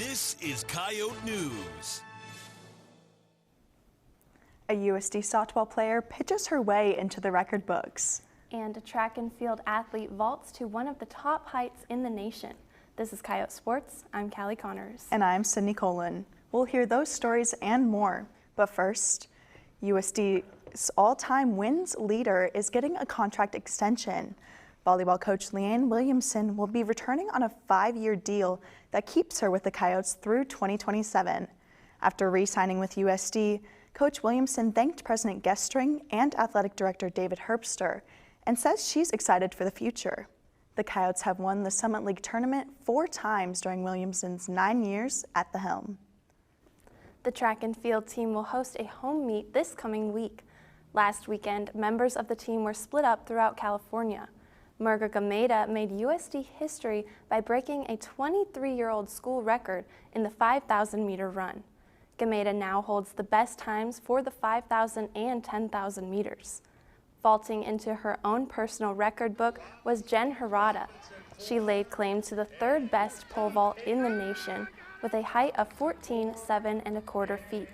This is Coyote News. A USD softball player pitches her way into the record books. And a track and field athlete vaults to one of the top heights in the nation. This is Coyote Sports. I'm Callie Connors. And I'm Sydney Colin. We'll hear those stories and more. But first, USD's all-time wins leader is getting a contract extension. Volleyball coach Leanne Williamson will be returning on a 5-year deal that keeps her with the Coyotes through 2027. After re-signing with USD, Coach Williamson thanked President Gestring and Athletic Director David Herbster and says she's excited for the future. The Coyotes have won the Summit League tournament 4 times during Williamson's 9 years at the helm. The track and field team will host a home meet this coming week. Last weekend, members of the team were split up throughout California. Murga Gameda made USD history by breaking a 23-year-old school record in the 5,000-meter run. Gameda now holds the best times for the 5,000 and 10,000 meters. Vaulting into her own personal record book was Jen Hirata. She laid claim to the 3rd best pole vault in the nation with a height of 14.7¼ feet.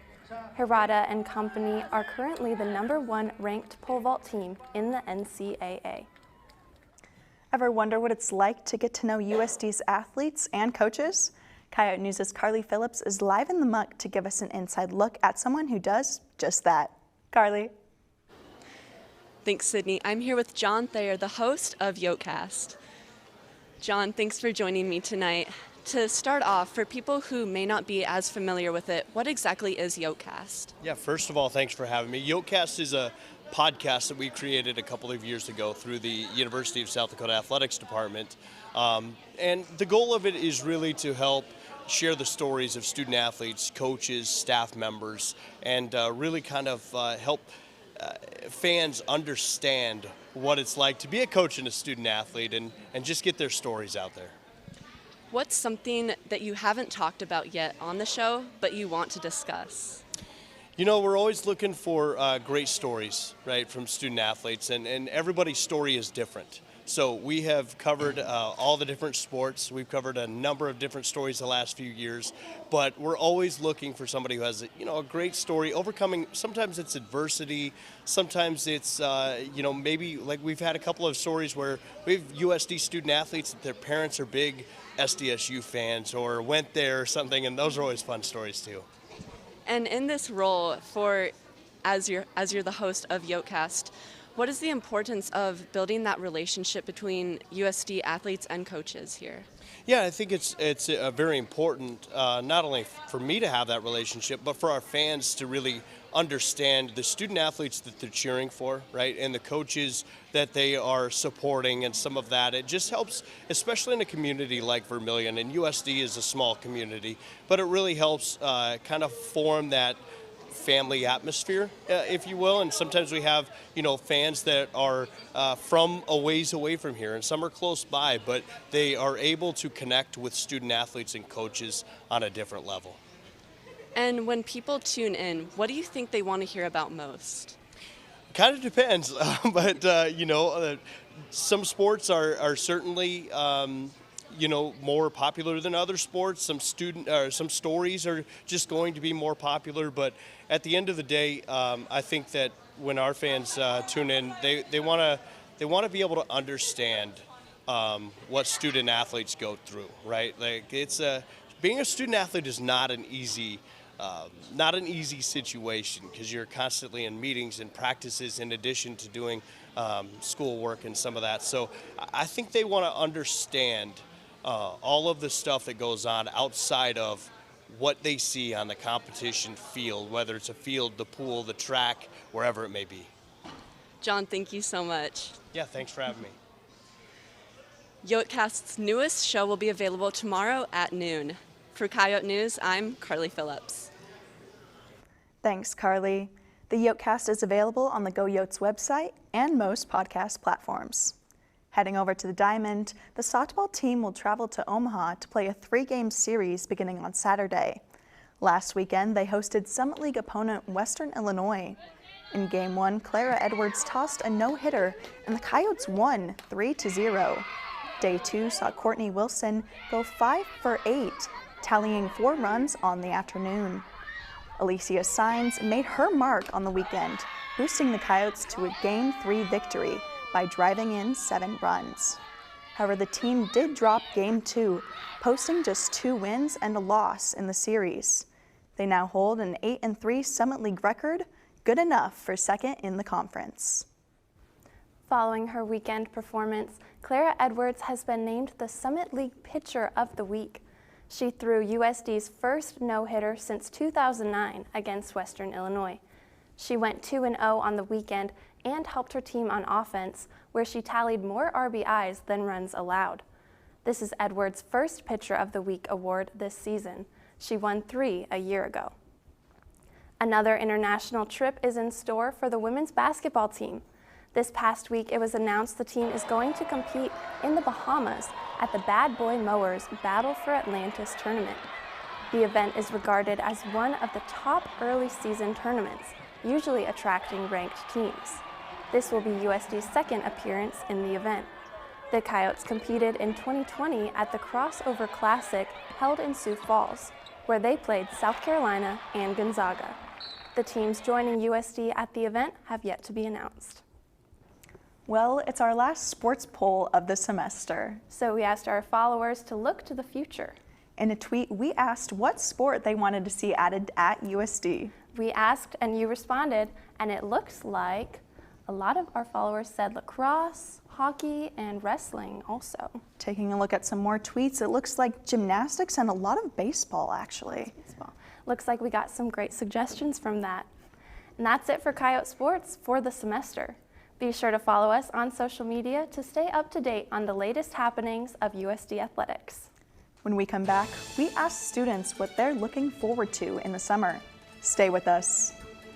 Hirata and company are currently the #1 ranked pole vault team in the NCAA. Ever wonder what it's like to get to know USD's athletes and coaches? Coyote News' Carly Phillips is live in the muck to give us an inside look at someone who does just that. Carly. Thanks, Sydney. I'm here with John Thayer, the host of Yotecast. John, thanks for joining me tonight. To start off, for people who may not be as familiar with it, what exactly is Yotecast? Yeah, first of all, thanks for having me. Yotecast is a podcast that we created a couple of years ago through the University of South Dakota Athletics Department. And the goal of it is really to help share the stories of student athletes, coaches, staff members, and really kind of help fans understand what it's like to be a coach and a student athlete and just get their stories out there. What's something that you haven't talked about yet on the show, but you want to discuss? You know, we're always looking for great stories, right, from student athletes, and everybody's story is different. So we have covered all the different sports. We've covered a number of different stories the last few years, but we're always looking for somebody who has, a great story, overcoming, sometimes it's adversity, sometimes it's, maybe like we've had a couple of stories where we have USD student athletes that their parents are big SDSU fans or went there or something, and those are always fun stories too. And in this role, as you're the host of Yotecast, what is the importance of building that relationship between USD athletes and coaches here? Yeah, I think it's very important, not only for me to have that relationship, but for our fans to really understand the student athletes that they're cheering for, right, and the coaches that they are supporting and some of that. It just helps, especially in a community like Vermilion, and USD is a small community, but it really helps kind of form that family atmosphere, if you will, and sometimes we have, fans that are from a ways away from here, and some are close by, but they are able to connect with student athletes and coaches on a different level. And when people tune in, what do you think they want to hear about most? Kind of depends, but some sports are certainly more popular than other sports. Some stories are just going to be more popular. But at the end of the day, I think that when our fans tune in, they want to be able to understand what student athletes go through. Right? Like being a student athlete is not an easy situation because you're constantly in meetings and practices in addition to doing schoolwork and some of that. So I think they want to understand all of the stuff that goes on outside of what they see on the competition field, whether it's a field, the pool, the track, wherever it may be. John, thank you so much. Yeah, thanks for having me. Yotecast's newest show will be available tomorrow at noon. For Coyote News, I'm Carly Phillips. Thanks, Carly. The Yotecast is available on the Go Yotes website and most podcast platforms. Heading over to the Diamond, the softball team will travel to Omaha to play a 3-game series beginning on Saturday. Last weekend, they hosted Summit League opponent Western Illinois. In Game 1, Clara Edwards tossed a no-hitter, and the Coyotes won 3-0. Day 2 saw Courtney Wilson go 5 for 8, tallying 4 runs on the afternoon. Alicia Saenz made her mark on the weekend, boosting the Coyotes to a Game 3 victory by driving in 7 runs. However, the team did drop Game 2, posting just 2 wins and a loss in the series. They now hold an 8-3 Summit League record, good enough for second in the conference. Following her weekend performance, Clara Edwards has been named the Summit League Pitcher of the Week. She threw USD's first no-hitter since 2009 against Western Illinois. She went 2-0 on the weekend and helped her team on offense, where she tallied more RBIs than runs allowed. This is Edwards' first Pitcher of the Week award this season. She won 3 a year ago. Another international trip is in store for the women's basketball team. This past week, it was announced the team is going to compete in the Bahamas at the Bad Boy Mowers Battle for Atlantis tournament. The event is regarded as one of the top early season tournaments, usually attracting ranked teams. This will be USD's second appearance in the event. The Coyotes competed in 2020 at the Crossover Classic held in Sioux Falls, where they played South Carolina and Gonzaga. The teams joining USD at the event have yet to be announced. Well, it's our last sports poll of the semester. So we asked our followers to look to the future. In a tweet, we asked what sport they wanted to see added at USD. We asked and you responded, and it looks like a lot of our followers said lacrosse, hockey, and wrestling also. Taking a look at some more tweets, it looks like gymnastics and a lot of baseball, actually. Baseball. Looks like we got some great suggestions from that. And that's it for Coyote Sports for the semester. Be sure to follow us on social media to stay up to date on the latest happenings of USD athletics. When we come back, we ask students what they're looking forward to in the summer. Stay with us.